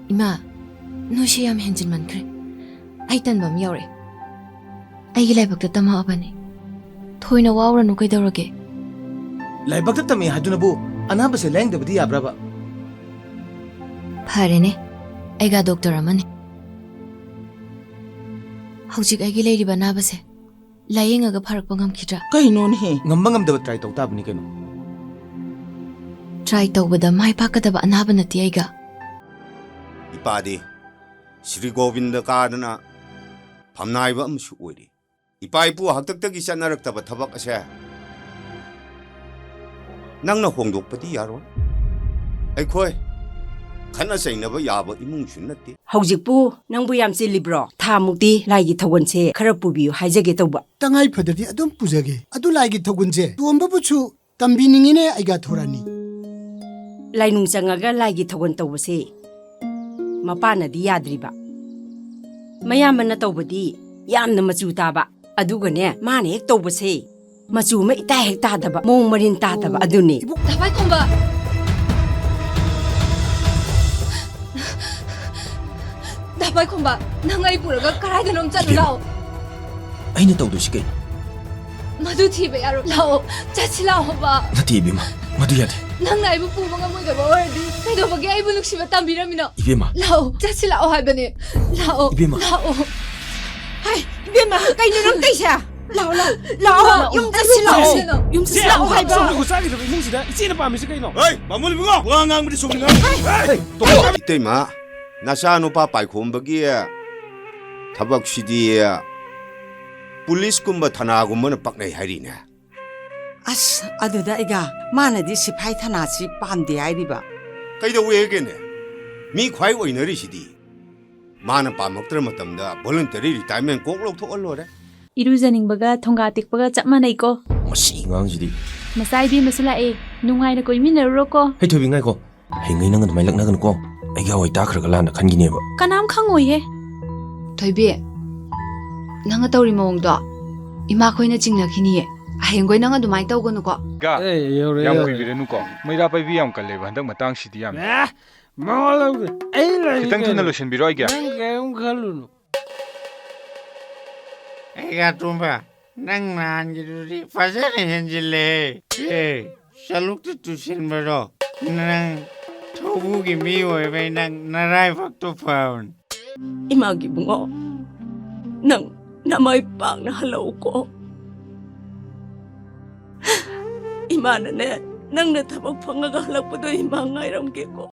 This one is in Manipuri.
Ima, nusi yam henjin man kre. Ai tan bam yaure. Ai gi laibak ta tama abani. Thoina wawra nu kai dawrage. Laibak ta tami haduna bu anaba se leng dabdi yabraba. Pharene. Ai ga doctor amani. Haujik ai gi leiriba naba se. Layenga ga pharak pangam khidra. Kaino ni ngamba ngamdaba try tau tabni kaino. Try tawbada mai pakadaba anaba nati ai ga. Ipadi Sri Govinda Kadana Pamnaiba amsu oiri. Ipai pu haktaktagi sanaraktaba thabak ase. Nangna hongdokpadi yaro. Aikhoi khana sainaba yaba imungsu natti. Haujikpu nangbu yam chilibro tha mukti laigi thogonse khara pubiyu haijage tawba. Tangai phadadi adum pujage. Adu laigi thogunje. Tuomba buchu tambi ningine aiga thorani. Lainung changaga laigi thogon tawbase. Mapana di yadriba. Mayamana tawbadi yamna machu taba. Adugane mane hek tawbase. Machu ma ita hek tadaba. Mong marin tadaba aduni. Dabai khomba. Dabai khomba. Nangai puraga karai da nom chatu lao. Aina tawdusi kai. Madu thibe yaro lao. Chachi lao ba. Nati Ebemma. Madu yade. Nang nai bu pu manga moi da wardi. Kai do bage ai bu nuksiba tambiramina. Ebemma. Lao. Chachi lao haibane. Lao. Ebemma. Lao. Hai, Ebemma kai no nang taisa. Lao lao. Lao. Yum chachi lao. Yum chachi lao hai ba. Ko sagi da imungsida ichina pamisi kaino. Hey, mamul bungo. Wangang mudi sugni ngam. Hey, Itema nasa no pa pai khombagi thabak sidi police kumba thana gumma paknai harina. As aduda iga mana di sipai thana si pamde airiba. Kaida wegene. Mi khwai oinari sidi. Mana pamaktra matamda voluntary retirement koklok thoallore. Irujaningbaga thonga tikbaga chapmanai ko. Masi ngang Masai bi masula e nungaina ko iminaro ko. Hey thobi ngai ko. Hengai nang admai lakna gan ko. Aiga oi ta khraga lana khangine ba. Kanam khangoi he. Thoibe. Nanga tawri mawng do. Ima khoina chingna khini. Ahengoi nanga dumai tawgonu ko. Ga yam kuibirenu ko maira pai bi yam kalle handak matang sidi yam Mawala ai la kitang thuna lotion biro ai ga nang khalunu Aiga tumba nang nan giduri fasane henjile saluk tu sin baro nang thobu gi mi oi bai nang narai fak to faun Imagi bungo. Nang namay pang na halaw ko. Imana ne nang natabag pangagalak po do imangay ramke ko.